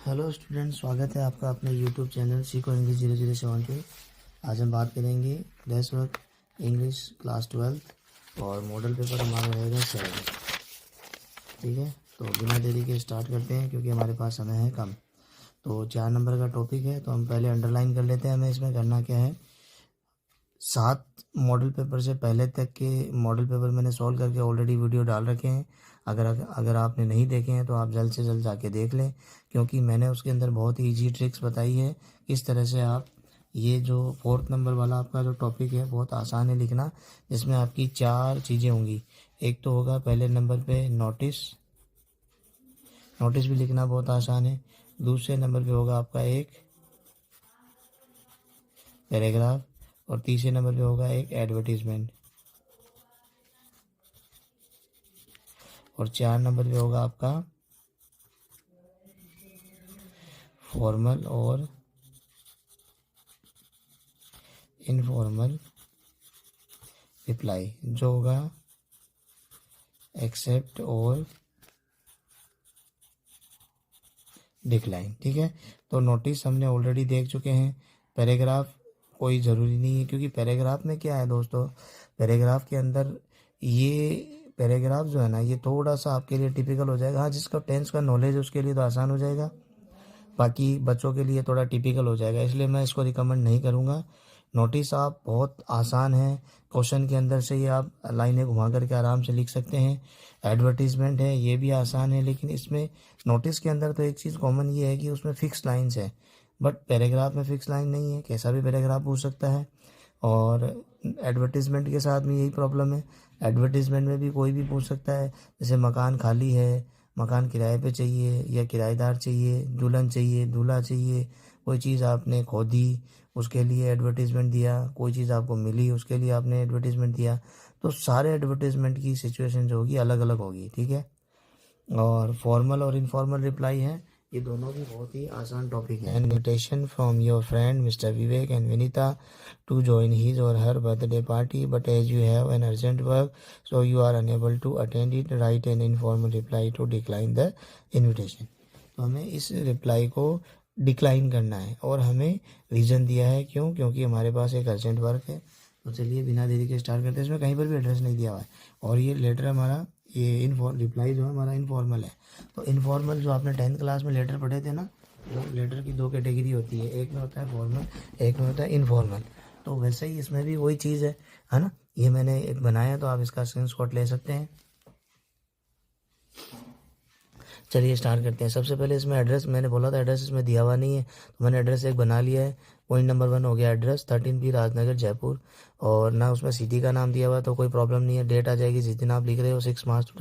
Hello student, स्वागत है आपका अपने यूट्यूब चैनल सीखो इंग्लिश 007 पे। आज हम बात करेंगे डेस्क वर्क इंग्लिश क्लास 12 और मॉडल पेपर हमारा रहेगा 7। ठीक है, तो बिना देरी के स्टार्ट करते हैं क्योंकि हमारे पास समय है कम। तो 4 नंबर का टॉपिक है, तो हम पहले अंडरलाइन कर लेते हैं। हमें इसमें करना क्या है, 7 मॉडल पेपर से पहले तक के मॉडल पेपर मैंने सॉल्व करके ऑलरेडी वीडियो डाल रखे हैं। अगर आपने नहीं देखे हैं तो आप जल्द से जल्द जाके देख लें, क्योंकि मैंने उसके अंदर बहुत ही ईजी ट्रिक्स बताई है किस तरह से आप ये जो 4th नंबर वाला आपका जो टॉपिक है बहुत आसान है लिखना, जिसमें आपकी 4 चीज़ें होंगी। एक तो होगा पहले नंबर पे नोटिस भी लिखना बहुत आसान है। दूसरे नंबर पे होगा आपका एक पैराग्राफ और तीसरे नंबर पे होगा एक एडवर्टीजमेंट और 4 नंबर पे होगा आपका फॉर्मल और इनफॉर्मल रिप्लाई, जो होगा एक्सेप्ट और डिक्लाइन। ठीक है, तो नोटिस हमने ऑलरेडी देख चुके हैं। पैराग्राफ कोई ज़रूरी नहीं है, क्योंकि पैराग्राफ में क्या है दोस्तों, पैराग्राफ के अंदर ये पैराग्राफ जो है ना, ये थोड़ा सा आपके लिए टिपिकल हो जाएगा। हाँ, जिसका टेंस का नॉलेज है उसके लिए तो आसान हो जाएगा, बाकी बच्चों के लिए थोड़ा टिपिकल हो जाएगा, इसलिए मैं इसको रिकमेंड नहीं करूँगा। नोटिस आप बहुत आसान है, क्वेश्चन के अंदर से ही आप लाइनें घुमा करके आराम से लिख सकते हैं। एडवर्टीजमेंट है, ये भी आसान है, लेकिन इसमें नोटिस के अंदर तो एक चीज़ कॉमन ये है कि उसमें फ़िक्स लाइन्स है, बट पैराग्राफ में फ़िक्स लाइन नहीं है, कैसा भी पैराग्राफ पूछ सकता है। और एडवर्टीजमेंट के साथ में यही प्रॉब्लम है, एडवर्टीजमेंट में भी कोई भी पूछ सकता है। जैसे मकान खाली है, मकान किराए पे चाहिए या किराएदार चाहिए, दुल्हन चाहिए, दूल्हा चाहिए, कोई चीज़ आपने खो दी उसके लिए एडवर्टीज़मेंट दिया, कोई चीज़ आपको मिली उसके लिए आपने एडवर्टीज़मेंट दिया। तो सारे एडवर्टीज़मेंट की सिचुएशन जो होगी अलग अलग होगी। ठीक है, और फॉर्मल और इनफॉर्मल रिप्लाई है, ये दोनों भी बहुत ही आसान टॉपिक है। Invitation from your friend mister Vivek and Vinita to join his or her birthday party, but as you have an urgent work so you are unable to attend it, write an informal reply to decline the invitation. तो हमें इस reply को decline करना है और हमें reason दिया है क्यों, क्योंकि हमारे पास एक अर्जेंट वर्क है। तो चलिए बिना देरी के स्टार्ट करते हैं। इसमें कहीं पर भी एड्रेस नहीं दिया हुआ है और ये लेटर हमारा ये रिप्लाई जो है हमारा इनफॉर्मल है। तो इनफॉर्मल जो आपने 10th क्लास में लेटर पढ़े थे ना, तो लेटर की 2 कैटेगरी होती है, एक में होता है फॉर्मल, एक में होता है इनफॉर्मल। तो वैसे ही इसमें भी वही चीज़ है ना। ये मैंने एक बनाया, तो आप इसका स्क्रीनशॉट ले सकते हैं। चलिए स्टार्ट करते हैं। सबसे पहले इसमें एड्रेस, मैंने बोला था एड्रेस इसमें दिया हुआ नहीं है, तो मैंने एड्रेस एक बना लिया है। पॉइंट नंबर 1 हो गया एड्रेस 13B राजनगर जयपुर, और ना उसमें सिटी का नाम दिया हुआ, तो कोई प्रॉब्लम नहीं है। डेट आ जाएगी जिस दिन आप लिख रहे हो 6 मार्च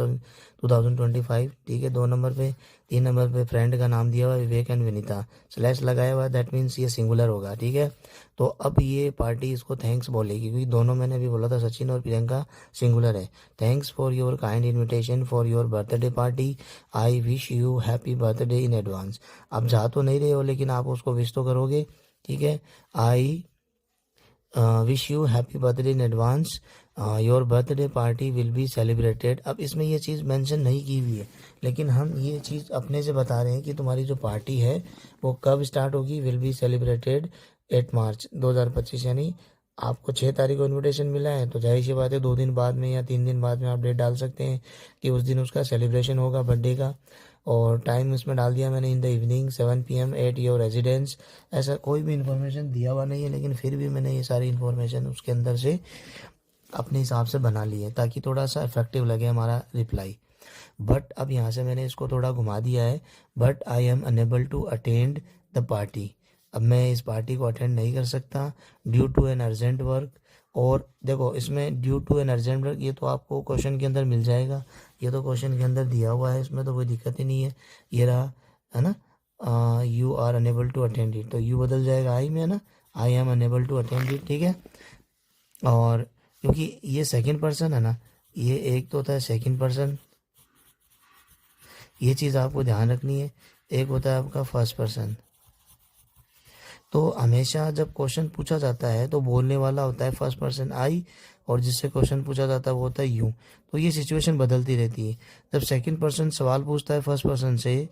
2025। ठीक है, 2 नंबर पे 3 नंबर पे फ्रेंड का नाम दिया हुआ विवेक एंड विनीता, स्लैश लगाया हुआ, दैट मीन्स ये सिंगुलर होगा। ठीक है, तो अब ये पार्टी इसको थैंक्स बोलेगी, क्योंकि दोनों मैंने अभी बोला था सचिन और प्रियंका सिंगुलर है। Thanks for your kind invitation for your birthday party, I wish you happy birthday in advance. आप जा तो नहीं रहे हो, लेकिन आप उसको विश तो करोगे। ठीक है, I wish you happy birthday in advance, your birthday party will be celebrated. अब इसमें ये चीज़ मेंशन नहीं की हुई है, लेकिन हम ये चीज़ अपने से बता रहे हैं कि तुम्हारी जो पार्टी है वो कब स्टार्ट होगी, विल बी सेलिब्रेटेड 8 मार्च 2025, यानी आपको 6 तारीख को इनविटेशन मिला है, तो जाहिर सी बात है 2 दिन बाद में या 3 दिन बाद में आप डेट डाल सकते हैं कि उस दिन उसका सेलिब्रेशन होगा बर्थडे का। और टाइम इसमें डाल दिया मैंने, in the evening 7 PM at your residence. ऐसा कोई भी इन्फॉर्मेशन दिया हुआ नहीं है, लेकिन फिर भी मैंने ये सारी इन्फॉर्मेशन उसके अंदर से अपने हिसाब से बना ली है, ताकि थोड़ा सा इफेक्टिव लगे हमारा रिप्लाई। बट अब यहाँ से मैंने इसको थोड़ा घुमा दिया है, but I am unable to attend the party. अब मैं इस पार्टी को अटेंड नहीं कर सकता due to an urgent work. और देखो इसमें due to an urgent work, ये तो आपको क्वेश्चन के अंदर मिल जाएगा, ये तो क्वेश्चन के अंदर दिया हुआ है, इसमें तो कोई दिक्कत ही नहीं है। ये रहा, है ना, you are unable to attend it, तो यू बदल जाएगा आई में, है ना, I am unable to attend it. ठीक है, और क्योंकि ये सेकंड पर्सन है ना, ये एक तो होता है सेकंड पर्सन, ये चीज़ आपको ध्यान रखनी है। एक होता है आपका फर्स्ट पर्सन। तो हमेशा जब क्वेश्चन पूछा जाता है तो बोलने वाला होता है फर्स्ट पर्सन आई, और जिससे क्वेश्चन पूछा जाता है वो होता है यू। तो ये सिचुएशन बदलती रहती है। जब सेकंड पर्सन सवाल पूछता है फर्स्ट पर्सन से,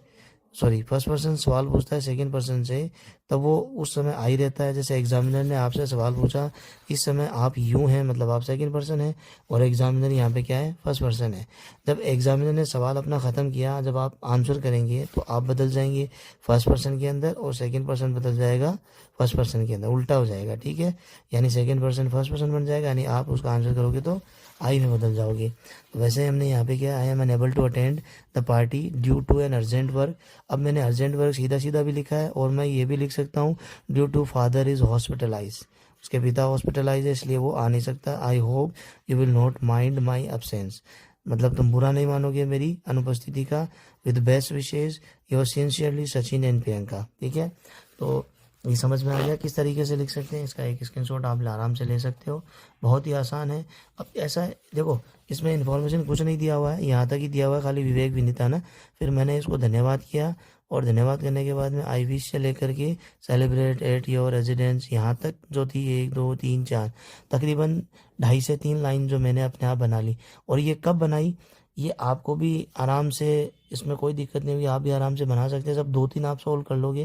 सॉरी फर्स्ट पर्सन सवाल पूछता है सेकंड पर्सन से, तब वो उस समय आई रहता है। जैसे एग्जामिनर ने आपसे सवाल पूछा, इस समय आप यूं हैं, मतलब आप सेकंड पर्सन हैं, और एग्जामिनर यहाँ पे क्या है, फर्स्ट पर्सन है। जब एग्जामिनर ने सवाल अपना ख़त्म किया, जब आप आंसर करेंगे तो आप बदल जाएंगे फर्स्ट पर्सन के अंदर, और सेकंड पर्सन बदल जाएगा फर्स्ट पर्सन के अंदर, उल्टा हो जाएगा, ठीक है। यानी सेकंड पर्सन फर्स्ट पर्सन बन जाएगा, यानी आप उसका आंसर करोगे तो आई में बदल जाओगे। तो वैसे हमने यहाँ पे क्या, I am unable to attend the party due to an urgent work. अब मैंने अर्जेंट वर्क सीधा सीधा भी लिखा है, और मैं ये भी लिख सकता हूँ due to father is hospitalize, उसके पिता हॉस्पिटलाइज है इसलिए वो आ नहीं सकता। I hope you will not mind my absence, मतलब तुम बुरा नहीं मानोगे मेरी अनुपस्थिति का। With best wishes your sincerely Sachin and Priyanka, ठीक है। तो ये समझ में आ गया किस तरीके से लिख सकते हैं। इसका एक स्क्रीनशॉट आप आराम से ले सकते हो, बहुत ही आसान है। अब ऐसा है, देखो इसमें इन्फॉर्मेशन कुछ नहीं दिया हुआ है, यहाँ तक ही दिया हुआ है खाली विवेक विनीता ना। फिर मैंने इसको धन्यवाद किया, और धन्यवाद करने के बाद में आई विश से लेकर के सेलिब्रेट एट योर रेजिडेंस यहाँ तक जो थी 1 2 3 4 तकरीबन 2.5 से 3 लाइन जो मैंने अपने आप बना ली। और ये कब बनाई, ये आपको भी आराम से, इसमें कोई दिक्कत नहीं होगी, आप भी आराम से बना सकते हैं। सब 2-3 आप सोल्व कर लोगे,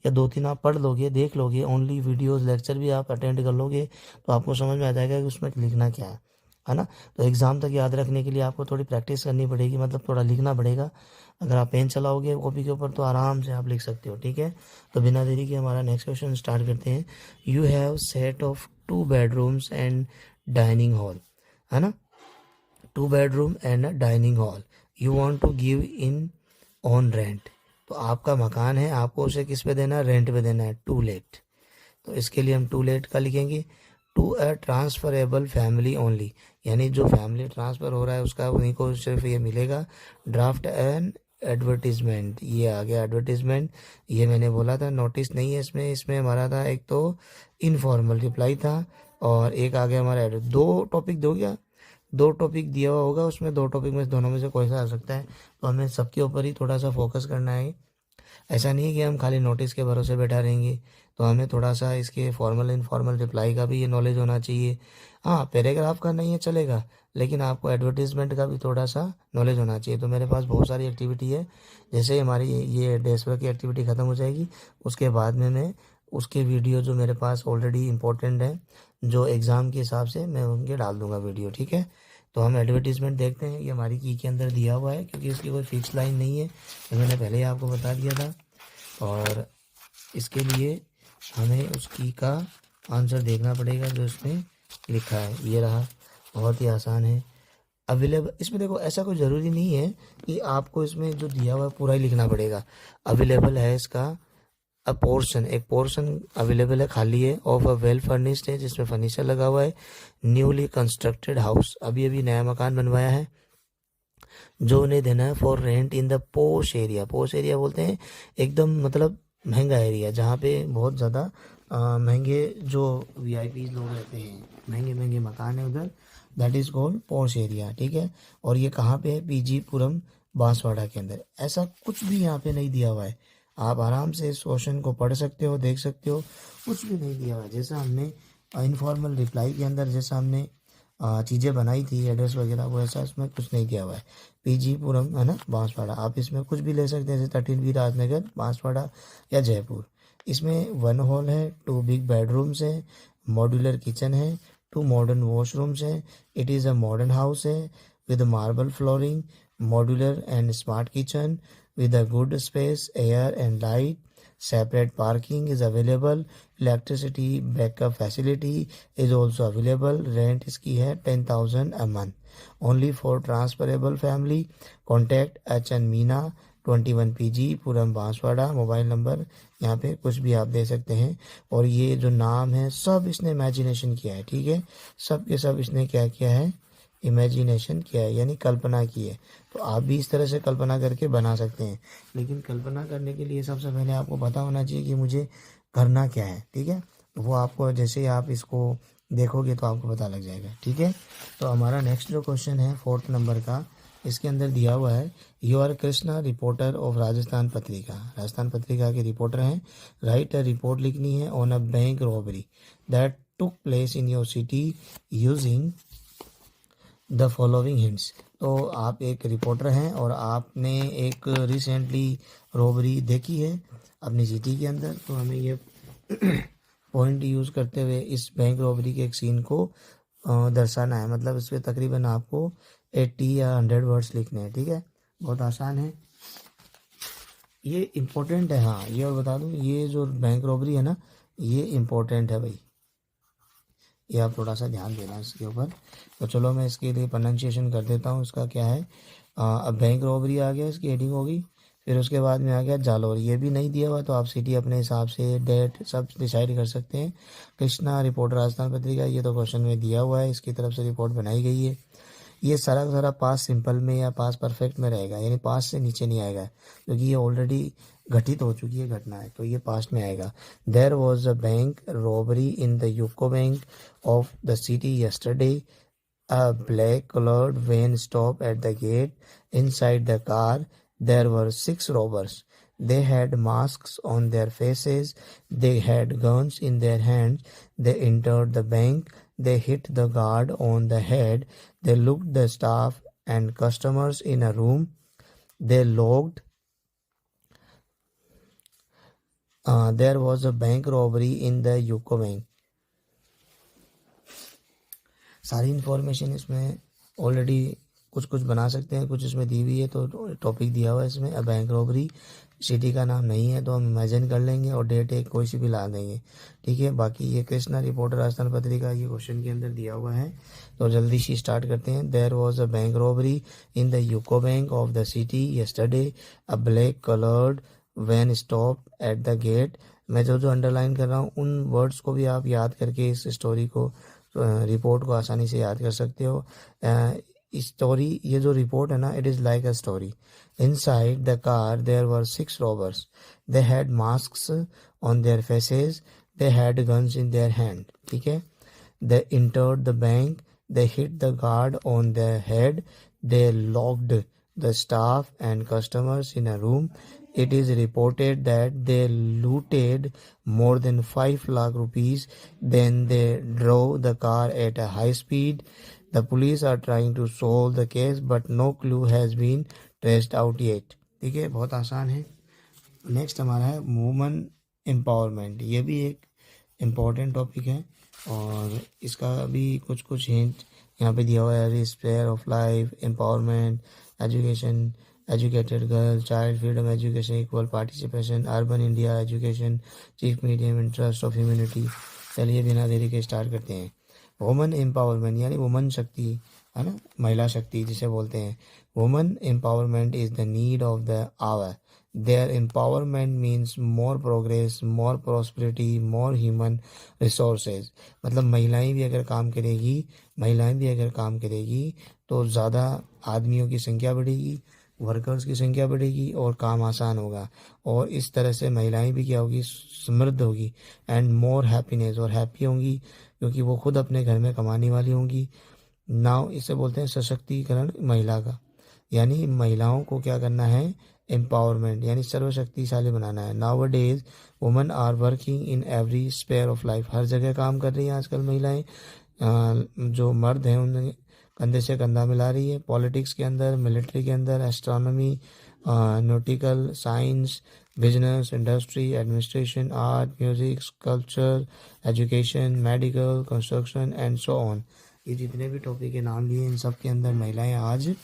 या 2-3 आप पढ़ लोगे, देख लोगे, ओनली वीडियोस लेक्चर भी आप अटेंड कर लोगे, तो आपको समझ में आ जाएगा कि उसमें लिखना क्या है ना। तो एग्ज़ाम तक याद रखने के लिए आपको थोड़ी प्रैक्टिस करनी पड़ेगी, मतलब थोड़ा लिखना पड़ेगा। अगर आप पेन चलाओगे कॉपी के ऊपर तो आराम से आप लिख सकते हो, ठीक है। तो बिना देरी के हमारा नेक्स्ट क्वेश्चन स्टार्ट करते हैं। You have set of 2 bedrooms and dining hall, है ना, 2 bedroom and dining hall, you want to give in on rent. तो आपका मकान है, आपको उसे किस पे देना है, रेंट पे देना है, टू लेट। तो इसके लिए हम टू लेट का लिखेंगे। To a transferable family only, यानी जो फैमिली ट्रांसफ़र हो रहा है उसका उन्हीं को सिर्फ ये मिलेगा। ड्राफ्ट एन एडवर्टीजमेंट, ये आ गया एडवर्टीजमेंट, ये मैंने बोला था, नोटिस नहीं है इसमें। इसमें हमारा था एक तो इनफॉर्मल रिप्लाई था, और एक आ गया हमारा दो टॉपिक दो गया, 2 टॉपिक दिया हुआ होगा, उसमें 2 टॉपिक में दोनों में से कोई सा आ सकता है। तो हमें सबके ऊपर ही थोड़ा सा फोकस करना है। ऐसा नहीं है कि हम खाली नोटिस के भरोसे बैठा रहेंगे, तो हमें थोड़ा सा इसके फॉर्मल इनफॉर्मल रिप्लाई का भी ये नॉलेज होना चाहिए। हाँ, पैराग्राफ का नहीं है चलेगा, लेकिन आपको एडवर्टीजमेंट का भी थोड़ा सा नॉलेज होना चाहिए। तो मेरे पास बहुत सारी एक्टिविटी है, जैसे ही हमारी ये डेस्क वर्क की एक्टिविटी ख़त्म हो जाएगी, उसके बाद में मैं उसके वीडियो जो मेरे पास ऑलरेडी इंपॉर्टेंट है, जो एग्ज़ाम के हिसाब से मैं उनके डाल दूंगा वीडियो, ठीक है। तो हम एडवर्टीजमेंट देखते हैं, ये हमारी की के अंदर दिया हुआ है, क्योंकि इसकी कोई फिक्स लाइन नहीं है, तो मैंने पहले ही आपको बता दिया था। और इसके लिए हमें उस की का आंसर देखना पड़ेगा जो इसमें लिखा है, ये रहा, बहुत ही आसान है। अवेलेबल, इसमें देखो ऐसा कोई ज़रूरी नहीं है कि आपको इसमें जो दिया हुआ है पूरा ही लिखना पड़ेगा। अवेलेबल है इसका अ पोर्शन, एक पोर्शन अवेलेबल है, खाली है, ऑफ अ वेल फर्निश्ड है, जिसमें फर्नीचर लगा हुआ है। न्यूली कंस्ट्रक्टेड हाउस, अभी अभी नया मकान बनवाया है, जो उन्हें देना है फॉर रेंट इन द पोश एरिया। पोश एरिया बोलते हैं एकदम मतलब महंगा एरिया, जहाँ पे बहुत ज़्यादा महंगे जो वीआईपी लोग रहते हैं, महंगे महंगे मकान है उधर, दैट इज़ कॉल्ड पोश एरिया, ठीक है। और ये कहाँ पे है, पीजी पुरम बांसवाड़ा के अंदर। ऐसा कुछ भी यहाँ पे नहीं दिया हुआ है, आप आराम से इस क्वेश्चन को पढ़ सकते हो, देख सकते हो, कुछ भी नहीं दिया हुआ है। जैसा हमने इनफॉर्मल रिप्लाई के अंदर जैसा हमने चीज़ें बनाई थी एड्रेस वगैरह, वो ऐसा इसमें कुछ नहीं दिया हुआ है। पीजीपुरम है ना बांसवाड़ा, आप इसमें कुछ भी ले सकते हैं, जैसे 13B राजनगर बांसवाड़ा या जयपुर। इसमें 1 हॉल है, 2 बिग बेडरूम्स है, मॉड्यूलर किचन है, 2 मॉडर्न वॉशरूम्स है। It is a modern house है with marble flooring, modular and smart kitchen with a good space, air and light. Separate parking is available. Electricity backup facility is also available. Rent इसकी है 10,000 a month. Only for transferable family. Contact HN Meena 21 PG Puram Banswara. Mobile number यहाँ पे कुछ भी आप दे सकते हैं। और ये जो नाम है सब इसने इमेजिनेशन किया है, ठीक है, सब के सब इसने क्या किया है, इमेजिनेशन किया है, यानी कल्पना की है। तो आप भी इस तरह से कल्पना करके बना सकते हैं, लेकिन कल्पना करने के लिए सबसे पहले आपको पता होना चाहिए कि मुझे करना क्या है, ठीक है। तो वो आपको जैसे ही आप इसको देखोगे तो आपको पता लग जाएगा, ठीक है। तो हमारा नेक्स्ट जो क्वेश्चन है 4th नंबर का, इसके अंदर दिया हुआ है, you are Krishna reporter of Rajasthan Patrika, Rajasthan पत्रिका के रिपोर्टर हैं। राइट अ रिपोर्ट लिखनी है on a bank robbery that took place in your city using the following hints. तो आप एक रिपोर्टर हैं और आपने एक रिसेंटली रॉबरी देखी है अपनी सिटी के अंदर, तो हमें ये पॉइंट यूज़ करते हुए इस बैंक रॉबरी के एक सीन को दर्शाना है। मतलब इस पर तकरीबन आपको 80 या 100 वर्ड्स लिखने हैं, ठीक है, बहुत आसान है, ये इम्पोर्टेंट है। हाँ, ये और बता दूँ, ये जो बैंक रॉबरी है ना, ये इम्पोर्टेंट है भाई, ये आप थोड़ा सा ध्यान देना इसके ऊपर। तो चलो मैं इसके लिए प्रोनाउंसिएशन कर देता हूँ, इसका क्या है। अब बैंक रॉबरी आ गया, इसकी हेडिंग होगी, फिर उसके बाद में आ गया जालौर। ये भी नहीं दिया हुआ तो आप सिटी अपने हिसाब से डेट सब डिसाइड कर सकते हैं। कृष्णा रिपोर्ट राजस्थान पत्रिका, ये तो क्वेश्चन में दिया हुआ है, इसकी तरफ से रिपोर्ट बनाई गई है। ये सारा का सारा पास सिंपल में या पास परफेक्ट में रहेगा, यानी पास से नीचे नहीं आएगा, क्योंकि ये ऑलरेडी घटित हो चुकी है घटना है, तो ये पास्ट में आएगा। There was a bank robbery in the UCO bank of the city yesterday. A black colored van stopped at the gate. Inside the car, there were 6 robbers. They had masks on their faces. They had guns in their hands. They entered the bank. They hit the guard on the head. They locked the staff and customers in a room. They locked. There was a bank robbery in the UCO bank. सारी information इसमें already कुछ कुछ बना सकते हैं, कुछ इसमें दी हुई है, तो टॉपिक दिया हुआ है इसमें। अब बैंक रॉबरी सिटी का नाम नहीं है तो हम इमेजिन कर लेंगे और डेट एक कोई सी भी ला देंगे, ठीक है। बाकी ये कृष्णा रिपोर्टर राजस्थान पत्रिका, ये क्वेश्चन के अंदर दिया हुआ है, तो जल्दी से स्टार्ट करते हैं। There was a bank robbery in the UCO bank of the city yesterday. A black coloured van stop at the gate. मैं जो जो अंडरलाइन कर रहा हूँ उन वर्ड्स को भी आप याद करके इस स्टोरी को, रिपोर्ट को आसानी से याद कर सकते हो। स्टोरी, ये जो रिपोर्ट है ना, it is like a story. Inside the car there were 6 robbers. They had masks on their faces. They had guns in their hand, ठीक है। They entered the bank. They hit the guard on their head. They locked the staff and customers in a room. It is reported that they looted more than 5 lakh rupees. Then they drove the car at a high speed. The police are trying to solve the case, but no clue has been traced out yet. ठीक है, बहुत आसान है। Next हमारा है woman empowerment. ये भी एक इम्पॉर्टेंट टॉपिक है और इसका भी कुछ कुछ हिंट यहाँ पे दिया हुआ है। Every sphere of life, empowerment, education, educated girl, child freedom, education, equal participation, urban India, education, chief medium, interest of humanity. चलिए बिना देरी के स्टार्ट करते हैं। वुमन एम्पावरमेंट यानी वुमन शक्ति, है ना, महिला शक्ति जिसे बोलते हैं। Woman empowerment is the need of the hour. Their empowerment means more progress, more prosperity, more human resources. मतलब महिलाएं भी अगर काम करेगी, महिलाएं भी अगर काम करेगी तो ज़्यादा आदमियों की संख्या बढ़ेगी, वर्कर्स की संख्या बढ़ेगी और काम आसान होगा, और इस तरह से महिलाएं भी क्या होगी, समृद्ध होगी, एंड मोर हैप्पीनेस, और हैप्पी होंगी क्योंकि वो खुद अपने घर में कमाने वाली होंगी। नाउ इसे बोलते हैं सशक्तिकरण महिला का, यानी महिलाओं को क्या करना है, एम्पावरमेंट यानी सर्वशक्तिशाली बनाना है। Nowadays women are working in every sphere of life. हर जगह काम कर रही हैं आजकल महिलाएं। जो मर्द हैं उन्हें कंधे से कंधा मिला रही है। पॉलिटिक्स के अंदर, मिलिट्री के अंदर, astronomy, nautical, science, business, industry, administration, art, music, sculpture, education, medical, construction and so on. ये जितने भी टॉपिक के नाम लिए, इन सब के अंदर महिलाएं आज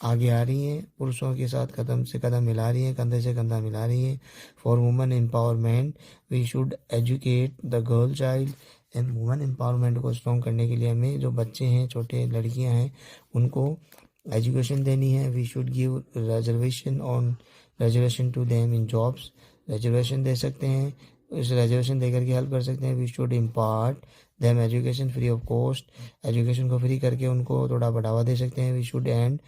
आगे आ रही हैं, पुरुषों के साथ कदम से कदम मिला रही हैं, कंधे से कंधा मिला रही हैं। For women empowerment we should educate the girl child. And women empowerment को स्ट्रॉन्ग करने के लिए हमें जो बच्चे हैं, छोटे लड़कियां हैं, उनको एजुकेशन देनी है। We should give reservation to them in jobs. Reservation दे सकते हैं, इस रिजर्वेशन दे करके हेल्प कर सकते हैं। We should impart them education free of cost. Education को फ्री करके उनको थोड़ा बढ़ावा दे सकते हैं। We should and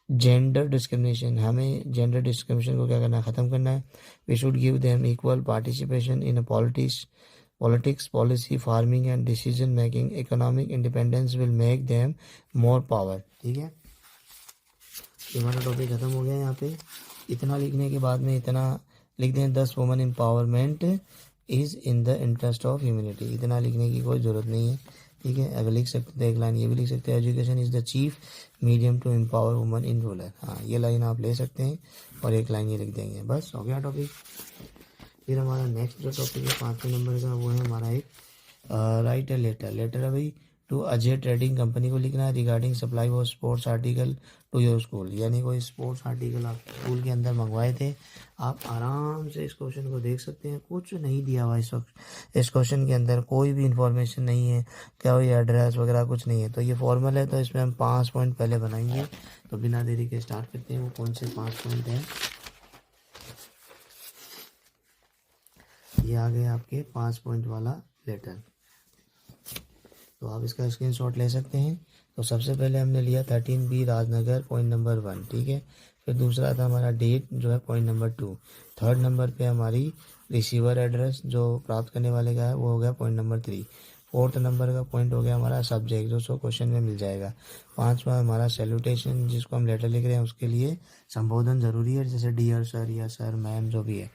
gender discrimination. हमें जेंडर डिस्क्रिमिनेशन को क्या करना है, ख़त्म करना है। We should give them equal participation in politics, policy, farming and decision making. Economic independence will make them more power. ठीक है, ये हमारा टॉपिक ख़त्म हो गया। यहाँ पे इतना लिखने के बाद में इतना लिख दें, 10 women empowerment is in the interest of humanity. इतना लिखने की कोई ज़रूरत नहीं है, ठीक है। अगर लिख सकते तो एक लाइन ये भी लिख सकते हैं, education is the chief medium to empower woman in rural. हाँ, ये लाइन आप ले सकते हैं और एक लाइन ये लिख देंगे, बस हो गया टॉपिक। फिर हमारा नेक्स्ट जो टॉपिक है 5वें नंबर का, वो है हमारा एक राइट ए लेटर। लेटर है भाई टू अजय ट्रेडिंग कंपनी को लिखना है regarding supply of sports article to your school. यानी कोई स्पोर्ट्स आर्टिकल आप स्कूल के अंदर मंगवाए थे। आप आराम से इस क्वेश्चन को देख सकते हैं, कुछ नहीं दिया हुआ इस वक्त। इस क्वेश्चन के अंदर कोई भी इंफॉर्मेशन नहीं है, क्या कोई एड्रेस वगैरह कुछ नहीं है। तो ये फॉर्मल है, तो इसमें हम 5 पॉइंट पहले बनाएंगे। तो बिना देरी के स्टार्ट करते हैं। वो कौन से 5 पॉइंट हैं? ये आ गए आपके 5 पॉइंट वाला लेटर। तो आप इसका स्क्रीनशॉट ले सकते हैं। तो सबसे पहले हमने लिया 13B राजनगर, पॉइंट नंबर 1, ठीक है। फिर दूसरा था हमारा डेट, जो है पॉइंट नंबर 2। थर्ड नंबर पे हमारी रिसीवर एड्रेस, जो प्राप्त करने वाले का है, वो हो गया पॉइंट नंबर 3। फोर्थ नंबर का पॉइंट हो गया हमारा सब्जेक्ट, जो सो क्वेश्चन में मिल जाएगा। पांचवा हमारा सैल्यूटेशन, जिसको हम लेटर लिख रहे हैं उसके लिए संबोधन ज़रूरी है, जैसे डियर सर या सर मैम जो भी है।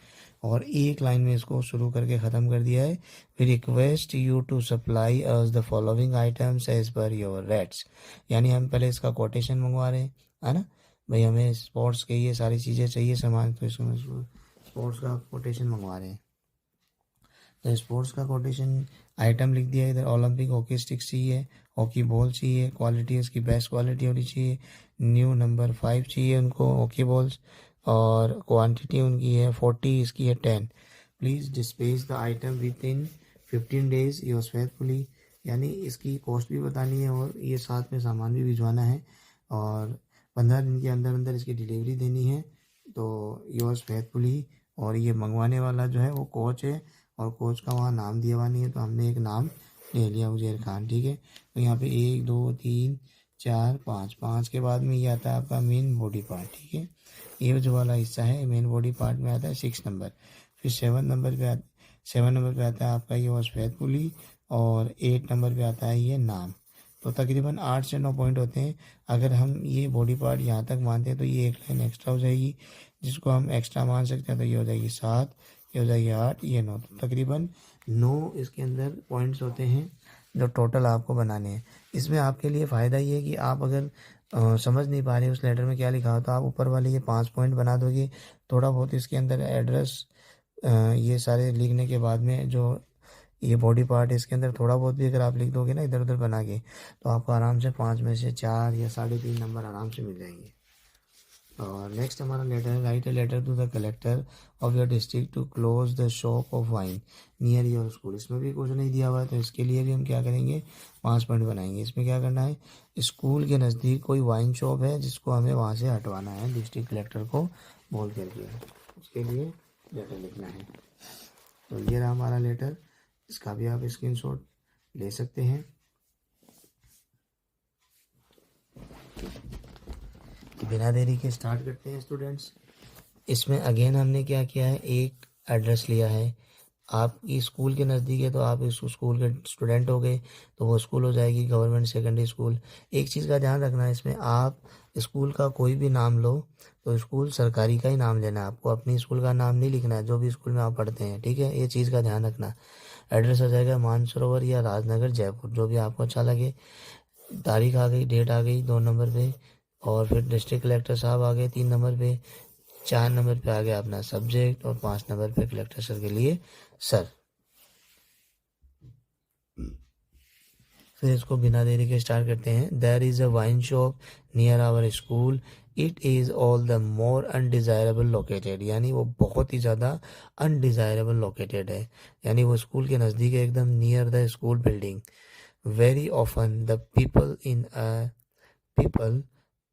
और एक लाइन में इसको शुरू करके ख़त्म कर दिया है। We request you to supply us the following items as per your rates. यानी हम पहले इसका कोटेशन मंगवा रहे हैं, है ना भाई, हमें स्पोर्ट्स के ये सारी चीज़ें चाहिए सामान, तो इसमें स्पोर्ट्स का कोटेशन मंगवा रहे हैं। तो स्पोर्ट्स का कोटेशन आइटम लिख दिया इधर। ओलंपिक हॉकी स्टिक चाहिए, हॉकी बॉल चाहिए, क्वालिटी इसकी बेस्ट क्वालिटी होनी चाहिए। न्यू नंबर 5 चाहिए उनको हॉकी बॉल्स, और क्वांटिटी उनकी है 40, इसकी है 10। Please dispatch the item with in 15 days yours faithfully. यानी इसकी कॉस्ट भी बतानी है और ये साथ में सामान भी भिजवाना है, और 15 दिन के अंदर अंदर इसकी डिलीवरी देनी है। तो योर्स फेथफुली। और ये मंगवाने वाला जो है वो कोच है, और कोच का वहाँ नाम दिया हुआ नहीं है, तो हमने एक नाम ले लिया, उजैर खान, ठीक है। तो यहाँ पे 1 2 3 4 5, 5 के बाद में ये आता है आपका मेन बॉडी पार्ट, ठीक है। ये जो वाला हिस्सा है मेन बॉडी पार्ट में आता है 6 नंबर। फिर 7 नंबर पे 7 नंबर पे आता है आपका ये वॉज फैथफुली, और 8 नंबर पे आता है ये नाम। तो तकरीबन 8 से 9 पॉइंट होते हैं। अगर हम ये बॉडी पार्ट यहाँ तक मानते हैं तो ये एक लाइन एक्स्ट्रा हो जाएगी, जिसको हम एक्स्ट्रा मान सकते हैं। तो ये हो जाएगी 7, ये हो जाएगी 8, ये 9। तो तकरीबन 9 इसके अंदर पॉइंट्स होते हैं जो टोटल आपको बनाने हैं। इसमें आपके लिए फ़ायदा ये है कि आप अगर समझ नहीं पा रहे उस लेटर में क्या लिखा हो, तो आप ऊपर वाले ये 5 पॉइंट बना दोगे। थोड़ा बहुत इसके अंदर एड्रेस ये सारे लिखने के बाद में जो ये बॉडी पार्ट है इसके अंदर थोड़ा बहुत भी अगर आप लिख दोगे ना इधर उधर बना के, तो आपको आराम से 5 में से 4 या 3.5 नंबर आराम से मिल जाएंगे। और नेक्स्ट हमारा लेटर है write a letter to the collector of your district to close the shop of wine near your school. इसमें भी कुछ नहीं दिया हुआ है, तो इसके लिए भी हम क्या करेंगे, 5 पॉइंट बनाएंगे। इसमें क्या करना है, स्कूल के नज़दीक कोई वाइन शॉप है जिसको हमें वहाँ से हटवाना है डिस्ट्रिक्ट कलेक्टर को बोल करके, उसके लिए लेटर लिखना है। तो ये रहा हमारा लेटर, इसका भी आप स्क्रीनशॉट ले सकते हैं। बिना देरी के स्टार्ट करते हैं स्टूडेंट्स। इसमें अगेन हमने क्या किया है, एक एड्रेस लिया है। आपकी स्कूल के नज़दीक है तो आप इस स्कूल के स्टूडेंट हो गए, तो वो स्कूल हो जाएगी गवर्नमेंट सेकेंडरी स्कूल। एक चीज़ का ध्यान रखना है, इसमें आप स्कूल का कोई भी नाम लो तो स्कूल सरकारी का ही नाम लेना है, आपको अपनी स्कूल का नाम नहीं लिखना है जो भी स्कूल में आप पढ़ते हैं, ठीक है। ये चीज़ का ध्यान रखना। एड्रेस आ जाएगा मानसरोवर या राजनगर जयपुर, जो भी आपको अच्छा लगे। तारीख आ गई, डेट आ गई 2 नंबर पे, और फिर डिस्ट्रिक्ट कलेक्टर साहब आ गए 3 नंबर पे। 4 नंबर पे आ गया अपना सब्जेक्ट, और 5 नंबर पे कलेक्टर सर के लिए सर। फिर इसको बिना देरी के स्टार्ट करते हैं। There is a wine shop near our school, it is all the more undesirable located. यानी वो बहुत ही ज़्यादा अनडिज़ायरेबल लोकेटेड है, यानी वो स्कूल के नज़दीक है एकदम, near the school building. Very often the people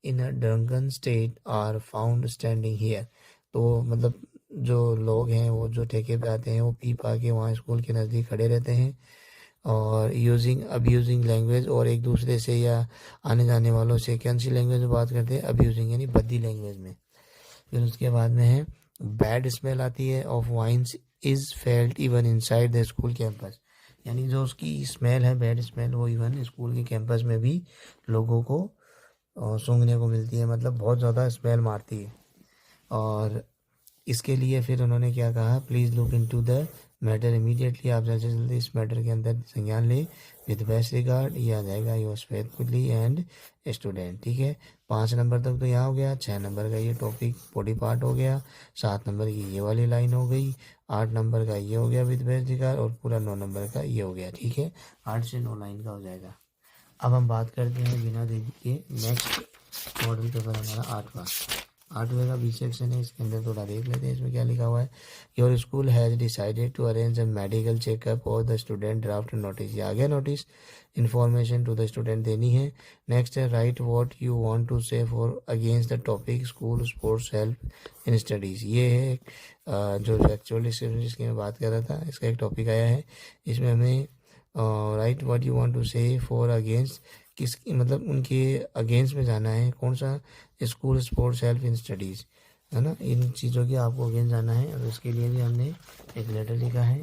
in a drunken state are found standing here. तो मतलब जो लोग हैं वो जो ठेके पे आते हैं वो पी पा के वहाँ स्कूल के नज़दीक खड़े रहते हैं, और अब्यूजिंग लैंग्वेज, और एक दूसरे से या आने जाने वालों से कौन सी लैंग्वेज में बात करते हैं, अब्यूजिंग यानी भद्दी लैंग्वेज में। फिर उसके बाद में है बैड स्मेल आती है of wines is felt even inside the school campus. यानी जो उसकी स्मेल है, बैड स्मेल, वो इवन स्कूल के कैंपस में भी लोगों को सूंघने को मिलती है, मतलब बहुत ज़्यादा स्मेल मारती है। और इसके लिए फिर उन्होंने क्या कहा, please look into the matter immediately, आप जल्दी से जल्दी इस मैटर के अंदर संज्ञान ले, विद बेस्ट रिगार्ड, ये आ जाएगा योर्स फेथफुली एंड स्टूडेंट। ठीक है, 5 नंबर तक तो यहाँ हो गया, 6 नंबर का ये टॉपिक बॉडी पार्ट हो गया, 7 नंबर की ये वाली लाइन हो गई, 8 नंबर का ये हो गया विद बेस्ट रिगार्ड, और पूरा 9 नंबर का ये हो गया। ठीक है, 8 से 9 लाइन का हो जाएगा। अब हम बात करते हैं बिना देरी के नेक्स्ट मॉडल पेपर हमारा 8वां का बी सेक्शन है, इसके अंदर थोड़ा देख लेते हैं इसमें क्या लिखा हुआ है। Your school has decided to arrange a medical checkup और द स्टूडेंट ड्राफ्ट नोटिस। ये आ गया notice, information to the student देनी है। नेक्स्ट है write what you want to say for against the topic school sports help in studies. ये है जो फैक्चुअल डिस्क्रिप्शन जिसकी मैं बात कर रहा था, इसका एक टॉपिक आया है, इसमें हमें write what you want to say for against, किस मतलब उनके अगेंस्ट में जाना है, कौन सा, school sports help in studies, है ना, इन चीज़ों के आपको अगेंस्ट जाना है। और इसके लिए भी हमने एक लेटर लिखा है,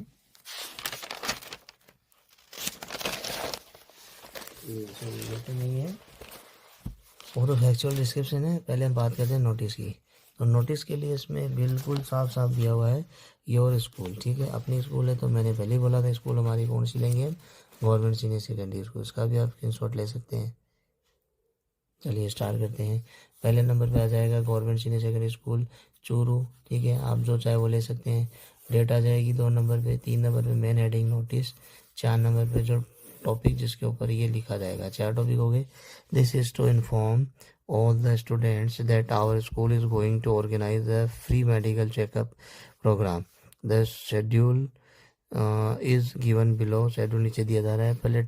ये लेटर नहीं है, वो तो फैक्चुअल डिस्क्रिप्शन है। पहले हम बात करते हैं नोटिस की। तो नोटिस के लिए इसमें बिल्कुल साफ साफ दिया हुआ है योर स्कूल। ठीक है, अपनी स्कूल है तो मैंने पहले ही बोला था स्कूल हमारी कौन सी लेंगे हम, गवर्नमेंट सीनियर सेकेंडरी स्कूल, इसका भी आप स्क्रीनशॉट ले सकते हैं। चलिए स्टार्ट करते हैं। पहले नंबर पे आ जाएगा government senior secondary school Churu. ठीक है, आप जो चाहे वो ले सकते हैं। डेट आ जाएगी 2 नंबर पे, 3 नंबर पे मेन हेडिंग नोटिस, 4 नंबर पे जो टॉपिक जिसके ऊपर ये लिखा जाएगा, 4 टॉपिक हो गए। This is to inform all the students that our school is going to organize a free medical checkup program. The schedule is given below. Schedule नीचे दिया जा रहा है। पहले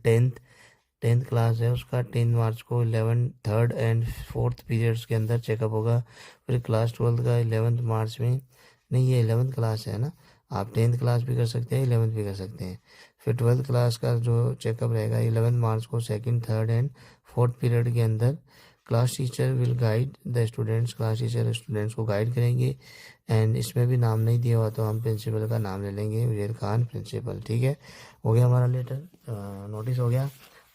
टेंथ क्लास है उसका 10 मार्च को 11 थर्ड एंड फोर्थ पीरियड्स के अंदर चेकअप होगा। फिर क्लास 12 का 11 मार्च में, नहीं ये 11th क्लास है ना, आप 10th क्लास भी कर सकते हैं, 11th भी कर सकते हैं। फिर 12th क्लास का जो चेकअप रहेगा 11 मार्च को second third and fourth period के अंदर। Class teacher will guide the students, class teacher students को गाइड करेंगे। एंड इसमें भी नाम नहीं दिया हुआ तो हम प्रिंसिपल का नाम ले लेंगे, उजैर खान प्रिंसिपल। ठीक है, हो गया हमारा लेटर, नोटिस हो गया।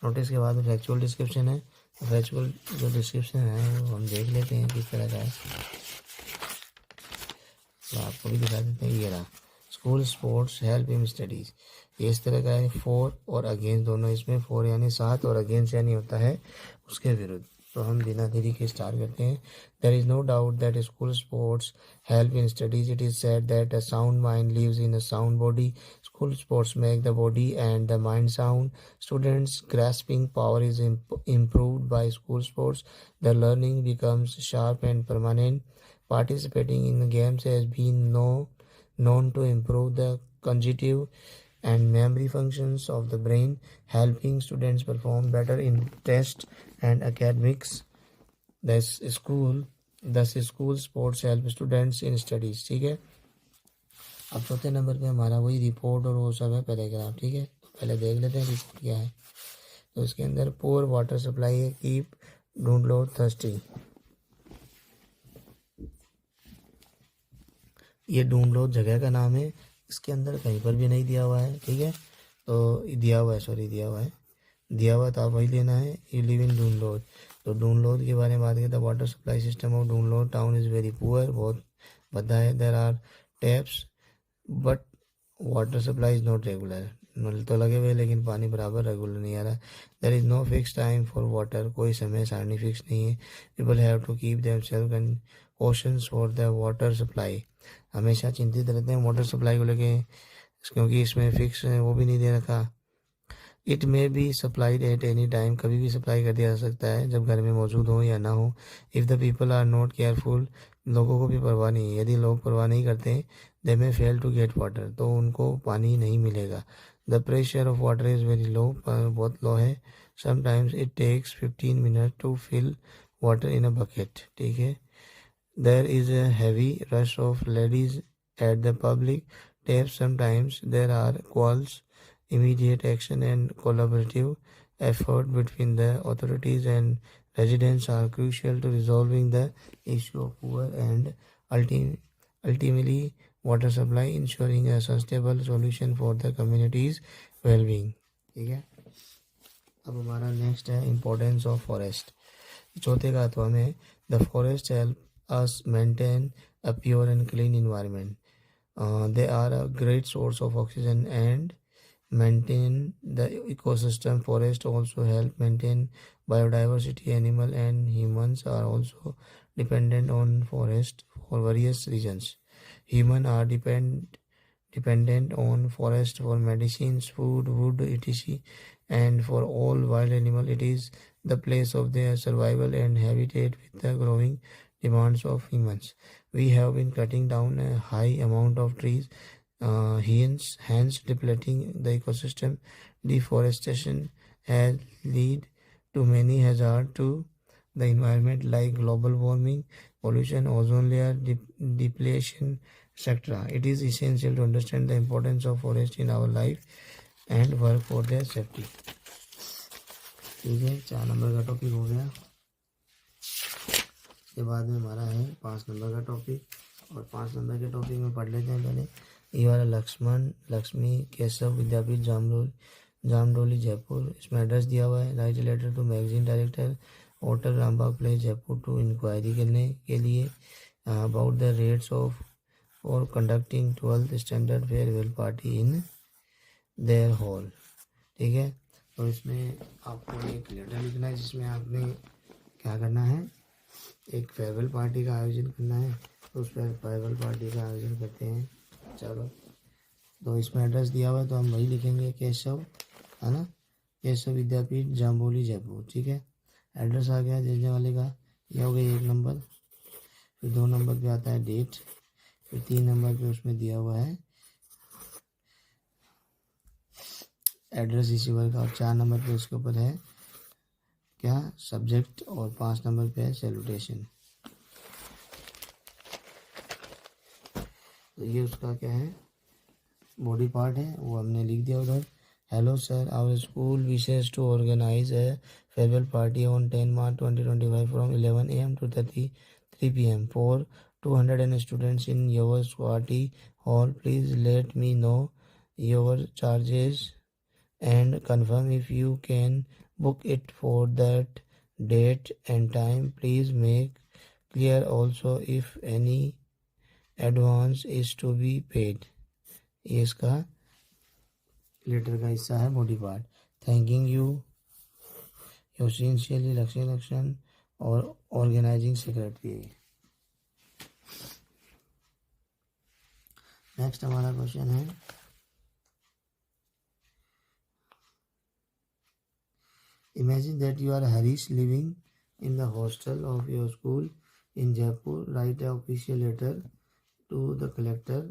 नोटिस के बाद फैक्चुअल डिस्क्रिप्शन है, फैक्चुअल जो डिस्क्रिप्शन है वो हम देख लेते हैं किस तरह का है, तो आपको भी दिखा देते हैं। ये रहा, school sports help in studies, ये इस तरह का है। फॉर और अगेंस्ट दोनों इसमें, फॉर यानी साथ और अगेंस्ट यानी होता है उसके विरुद्ध। तो हम बिना देरी के स्टार्ट करते हैं। There is no doubt that school sports help in studies. It is said that a sound mind lives in a sound body. School sports make the body and the mind sound. Students' grasping power is improved by school sports. The learning becomes sharp and permanent. Participating in the games has been known to improve the cognitive and memory functions of the brain, helping students perform better in tests and academics. Thus school sports help students in studies. ठीक है, अब चौथे number पे हमारा वही report और वो सब है पैराग्राफ। ठीक है, तो पहले देख लेते हैं रिपोर्ट क्या है। तो इसके अंदर पोर वाटर सप्लाई है, कीप डोंट लो थर्स्टी, ये ढूंढ लो जगह का नाम है, इसके अंदर कहीं पर भी नहीं दिया हुआ है। ठीक है, तो दिया हुआ है तो आप वही लेना है। यू लिव इन डूनलोड, तो डूनलोड के बारे में बात करें तो water supply system of Dunlod town is very poor, बहुत भद्दा है। There are taps but water supply is not regular, नल तो लगे हुए लेकिन पानी बराबर रेगुलर नहीं आ रहा। There is no fix time for water, कोई समय सारणी फिक्स नहीं है। People have to keep themself and questions for the water supply, हमेशा चिंतित रहते हैं वाटर सप्लाई को लेके, क्योंकि इसमें फिक्स वो भी नहीं दे रखा। It may be supplied at any time, कभी भी सप्लाई कर दिया जा सकता है जब घर में मौजूद हो या ना हो। If the people are not careful, लोगों को भी परवाह नहीं है, यदि लोग परवाह नहीं करते they may fail to get water, तो उनको पानी नहीं मिलेगा। The pressure of water is very low, बहुत लो है। Sometimes it takes 15 minute to fill water in a bucket. ठीक है, there is a heavy rush of ladies at the public tap, sometimes there are quarrels. Immediate action and collaborative effort between the authorities and residents are crucial to resolving the issue of poor and ultimately water supply, ensuring a sustainable solution for the community's well-being. ठीक है, अब हमारा next है importance of forest. चौथे का अथवा में the forest help us maintain a pure and clean environment. They are a great source of oxygen and maintain the ecosystem. Forest also help maintain biodiversity. Animal and humans are also dependent on forest for various reasons. Human are dependent on forest for medicines, food, wood, etc. And for all wild animal, it is the place of their survival and habitat. With the growing demands of humans, we have been cutting down a high amount of trees, hence depleting the ecosystem. Deforestation has led to many hazards to the environment like global warming, pollution, ozone layer depletion, etc. It is essential to understand the importance of forest in our life and work for their safety. ठीक है, 4 number का topic हो गया। इसके बाद में हमारा है 5 नंबर का टॉपिक, और 5 नंबर के टॉपिक में पढ़ लेते हैं पहले। ये वाला लक्ष्मण लक्ष्मी केशव विद्यापीठ जामडोली जयपुर, इसमें एड्रेस दिया हुआ है। Write letter to magazine director hotel Rambagh place Jaipur to inquiry करने के लिए about the rates of for conducting 12th standard farewell party in their hall. ठीक है, तो इसमें आपको एक लेटर लिखना है जिसमें आपने क्या करना है, एक फेयरवेल पार्टी का आयोजन करना है। तो उस पर फेयरवेल पार्टी का आयोजन करते हैं। चलो, तो इसमें एड्रेस दिया हुआ है तो हम वही लिखेंगे, केशव, है ना, केशव विद्यापीठ जामबोली जयपुर। ठीक है, एड्रेस आ गया भेजने वाले का। यह हो गया 1 नंबर। फिर 2 नंबर पे आता है डेट। फिर 3 नंबर पे उसमें दिया हुआ है एड्रेस रिसीवर का, और 4 नंबर पे उसके ऊपर है क्या, सब्जेक्ट, और 5 नंबर पे है सैल्यूटेशन। तो ये उसका क्या है, बॉडी पार्ट है, वो हमने लिख दिया उधर। Hello sir, our school wishes to organise a farewell party on 10 March 2025 from 11 AM to 3 PM for 200 students in your party hall. Please let me know your charges and confirm if you can book it for that date and time. Please make clear also if any advance is to be paid. ये इसका letter का हिस्सा है, body part. Thanking you your sincerely Lakshman और organising secretary. Next हमारा question है, imagine that you are Harish living in the hostel of your school in Jaipur. Write a official letter to the collector.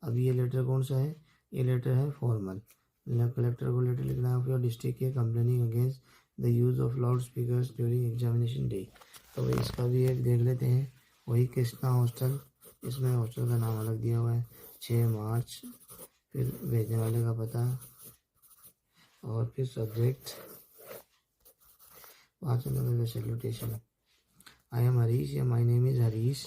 अब ये letter कौन सा है, ये letter है फॉर्मल। कलेक्टर को लेटर लिखना है ऑफ योर डिस्ट्रिक्ट के, complaining against the use of loud speakers during examination day. तो इसका भी एक देख लेते हैं, वही कृष्णा हॉस्टल, इसमें हॉस्टल का नाम अलग दिया हुआ है, 6 मार्च। फिर भेजने वाले का पता, और फिर सब्जेक्ट, 5 नंबर में सैल्यूटेशन। आई एम हरीश या my name is Harish,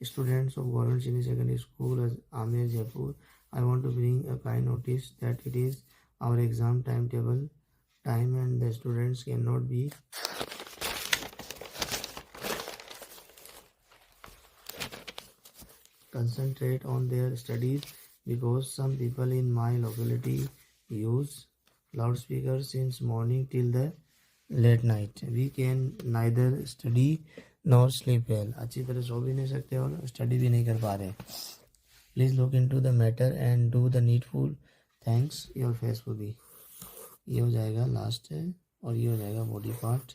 students of Government Senior Secondary School Amer Jaipur. I want to bring a kind notice that it is our exam timetable time and the students cannot be concentrate on their studies because some people in my locality use loudspeakers since morning till the late night. We can neither study nor sleep well, अच्छी तरह सो भी नहीं सकते और study भी नहीं कर पा रहे। Please look into the matter and do the needful, thanks your फेसबुकी। ये हो जाएगा लास्ट है, और ये हो जाएगा बॉडी पार्ट।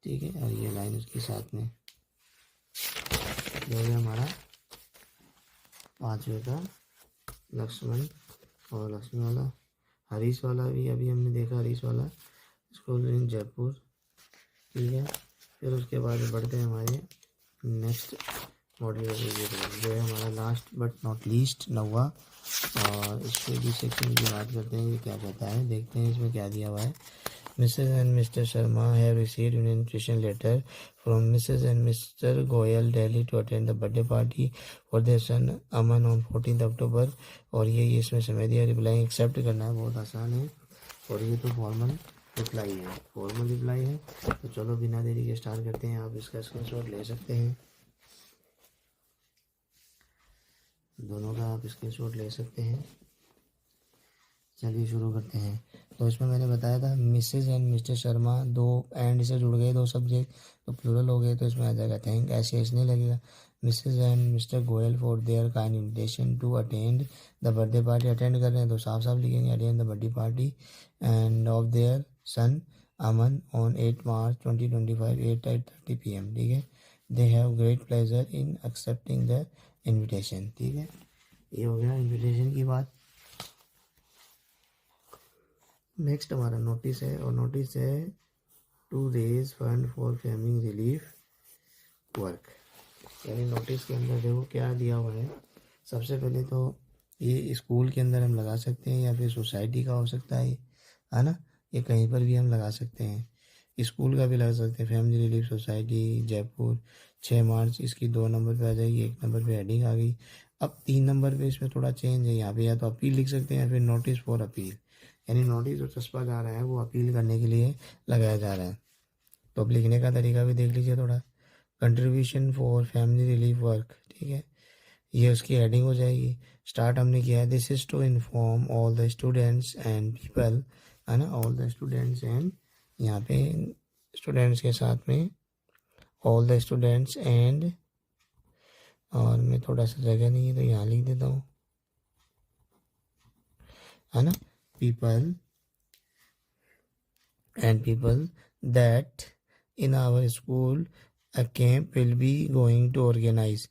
ठीक है, और ये लाइन उसके साथ में। ये हो गया हमारा 5वें का लक्ष्मण और लक्ष्मी वाला। हरीश वाला भी अभी हमने देखा, हरीश वाला स्कूल इन जयपुर। ठीक है, फिर उसके बाद बढ़ते हैं हमारे नेक्स्ट मॉडल जो है हमारा लास्ट बट नॉट लीस्ट 9वां, और इसके भी सेक्शन की बात करते हैं। ये क्या कहता है, देखते हैं इसमें क्या दिया हुआ है। Mrs and Mr Sharma have received an invitation letter from Mrs and Mr Goyal Delhi to attend the birthday party for their son Aman on 14 October. और ये इसमें समय दिया, रिप्लाई एक्सेप्ट करना है, बहुत आसान है। और ये तो फॉर्मल रिप्लाई है, फॉर्मल रिप्लाई है। तो चलो बिना देरी के स्टार्ट करते हैं। आप इसका स्क्रीनशॉट ले सकते हैं। दोनों का आप स्क्रीनशॉट ले सकते हैं। चलिए शुरू करते हैं। तो इसमें मैंने बताया था मिसेज एंड मिस्टर शर्मा, दो एंड से जुड़ गए दो सब्जेक्ट तो प्लूरल हो गए, तो इसमें आ जाएगा थैंक, ऐसे एस नहीं लगेगा। Mrs and Mr Goyal for their kind invitation to attend the birthday party, attend कर रहे हैं तो साफ साफ लिखेंगे attend the birthday party and of their son Aman on 8 March 2025 8:30 PM। ठीक है, they have great pleasure in accepting the invitation. ठीक है, ये हो गया इन्विटेशन की बात। नेक्स्ट हमारा नोटिस है, और नोटिस है to raise fund for family relief work. यानी नोटिस के अंदर देखो क्या दिया हुआ है। सबसे पहले तो ये स्कूल के अंदर हम लगा सकते हैं या फिर सोसाइटी का हो सकता है ना, ये कहीं पर भी हम लगा सकते हैं। स्कूल का भी लगा सकते हैं, फैमिली रिलीफ सोसाइटी जयपुर 6 मार्च, इसकी 2 नंबर पे आ जाएगी, 1 नंबर पे हेडिंग आ गई। अब 3 नंबर पे इसमें थोड़ा चेंज है, यहाँ पे या तो अपील लिख सकते हैं या फिर नोटिस फॉर अपील, यानी नोटिस जो चस्पा जा रहा है वो अपील करने के लिए लगाया जा रहा है। तो अब लिखने का तरीका भी देख लीजिए थोड़ा, contribution for family relief work. ठीक है, ये उसकी हेडिंग हो जाएगी। स्टार्ट हमने किया है, this is to inform all the students and people, है ना, ऑल द स्टूडेंट्स एंड, यहाँ पे स्टूडेंट्स के साथ में ऑल द स्टूडेंट्स एंड, और मैं थोड़ा सा जगह नहीं है तो यहाँ लिख देता हूँ, है ना, people and people that in our school a camp will be going to organize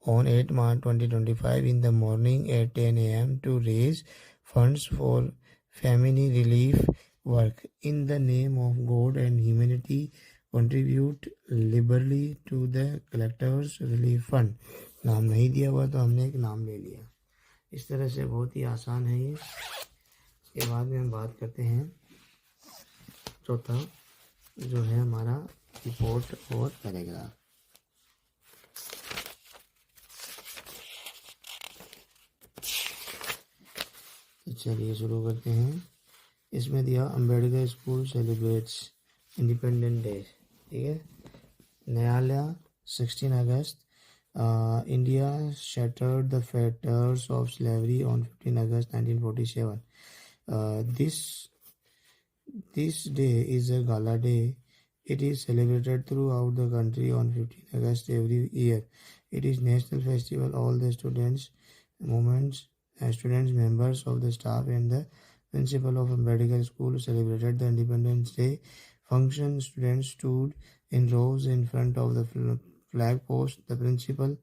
on 8 March 2025 in the morning at 10 a.m. to raise funds for family relief work in the name of God and humanity. Contribute liberally to the collectors relief fund। नाम नहीं दिया हुआ तो हमने एक नाम ले लिया। इस तरह से बहुत ही आसान है ये। इसके बाद में हम बात करते हैं चौथा जो है हमारा रिपोर्ट और पैराग्राफ। तो चलिए शुरू करते हैं। इसमें दिया Ambedkar school celebrates independence day. ठीक है, न्यायालय 16 अगस्त, India shattered the fetters of slavery on 15 August 1947। This day is a gala day. It is celebrated throughout the country on 15 August every year. It is national festival. All the students, members of the staff and the principal of Ambedkar School celebrated the Independence Day function. Students stood in rows in front of the flag post. The principal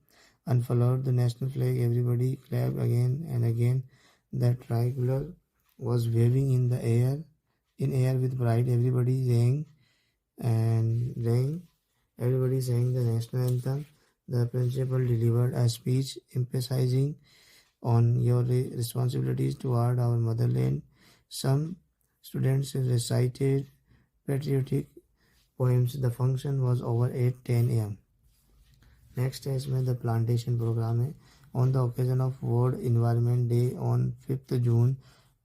unfurled the national flag. Everybody clapped again and again. The tricolor was waving in the air with pride. Everybody sang the national anthem. The principal delivered a speech emphasizing on your responsibilities toward our motherland. Some students recited patriotic poems. The function was over at 10 a.m. Next है इसमें the plantation program है। On the occasion of World Environment Day on 5th June,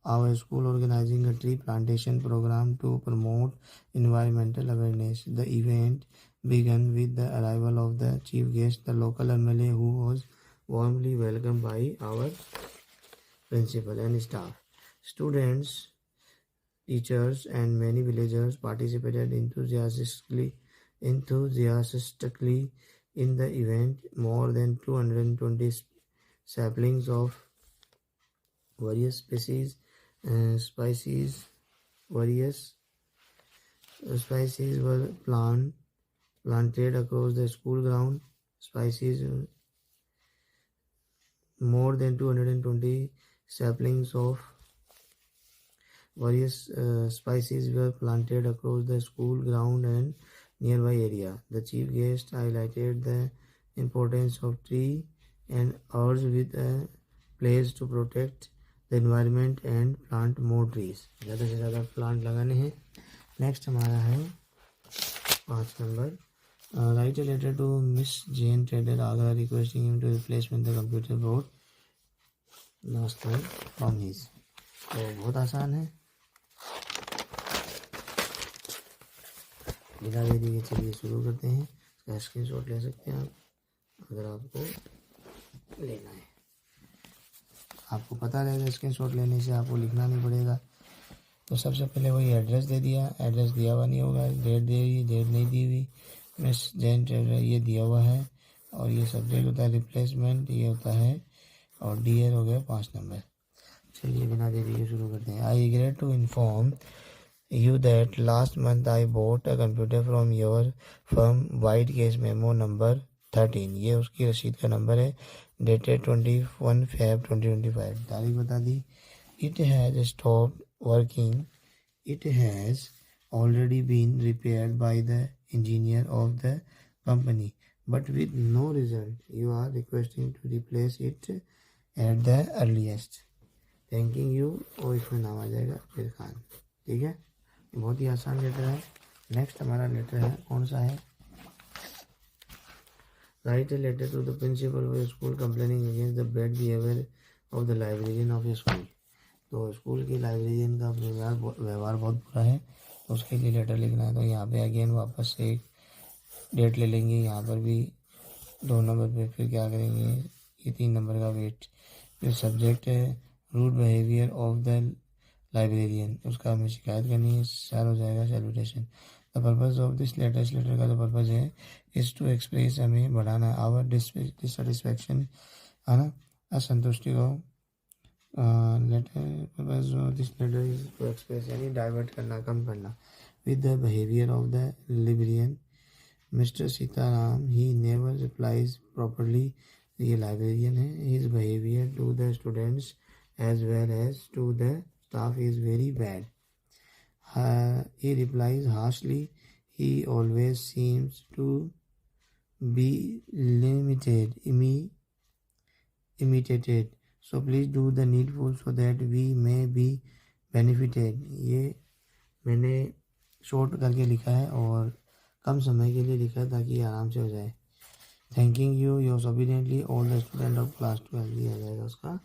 our school organizing a tree plantation program to promote environmental awareness. The event began with the arrival of the chief guest, the local MLA, who was warmly welcomed by our principal and staff. Students, teachers, and many villagers participated enthusiastically in the event. More than 220 saplings of various species were planted across the school ground. More than 220 saplings of various species were planted across the school ground and nearby area. The chief guest highlighted the importance of tree and urged with a pledge to protect the environment and plant more trees। ज़्यादा से ज़्यादा plant लगाने हैं। Next हमारा है 5 number, write a letter to miss Jain traders Agra requesting him to replacement the computer board last time from his. तो बहुत आसान है, बिना देरी के चलिए शुरू करते हैं। इसका स्क्रीनशॉट ले सकते हैं आप अगर आपको लेना है। आपको पता रहेगा, स्क्रीनशॉट लेने से आपको लिखना नहीं पड़ेगा। तो सबसे पहले वही एड्रेस दे दिया, एड्रेस दिया हुआ नहीं होगा, डेट दे रही, डेट नहीं दी हुई, मिस जैन ट्रेवलर ये दिया हुआ है, और ये सब्जेक्ट होता है रिप्लेसमेंट, ये होता है, और डीयर हो गया 5 नंबर। चलिए बिना देरी के शुरू करते हैं। I regret to inform you that last month I bought a computer from your firm white case memo number 13। ये उसकी रसीद का नंबर है, डेटेड 21 Feb 2025। तारीख बता दी। It has stopped working, it has already been repaired by the engineer of the company but with no result, you are requesting to replace it at the earliest, thanking you। और इसमें नाम आ जाएगा फिर खान। ठीक है, बहुत ही आसान लेटर है। नेक्स्ट हमारा लेटर है, कौन सा है, write a letter to the principal of school complaining against the bad behaviour of the librarian of school. तो स्कूल की लाइब्रेरियन का व्यवहार बहुत बुरा है, तो उसके लिए लेटर लिखना है। तो यहाँ पे अगेन वापस से एक डेट ले लेंगे, यहाँ पर भी 2 नंबर पे फिर क्या करेंगे, ये 3 नंबर का वेट, फिर सब्जेक्ट है rude behaviour of the librarian, उसका हमें शिकायत करनी है, सर हो जाएगा salutation. The purpose of this letter, इस लेटर का जो पर्पज़ है इज़ टू एक्सप्रेस, हमें बढ़ाना है आवर डिससेटिस्फैक्शन, है ना, असंतुष्टि को। Letter purpose of this letter is to express यानी डाइवर्ट करना, कम करना, with the behaviour of the librarian Mr Sitaram, he never replies properly. ये लाइब्रेरियन है, his behaviour to the students as well as to the staff is very bad. He replies harshly. He always seems to be imitated. So please do the needful so that we may be benefited। ये मैंने short करके लिखा है और कम समय के लिए लिखा है ताकि आराम से हो जाए। Thanking you yours obediently all the student of class 12 दिया जाएगा उसका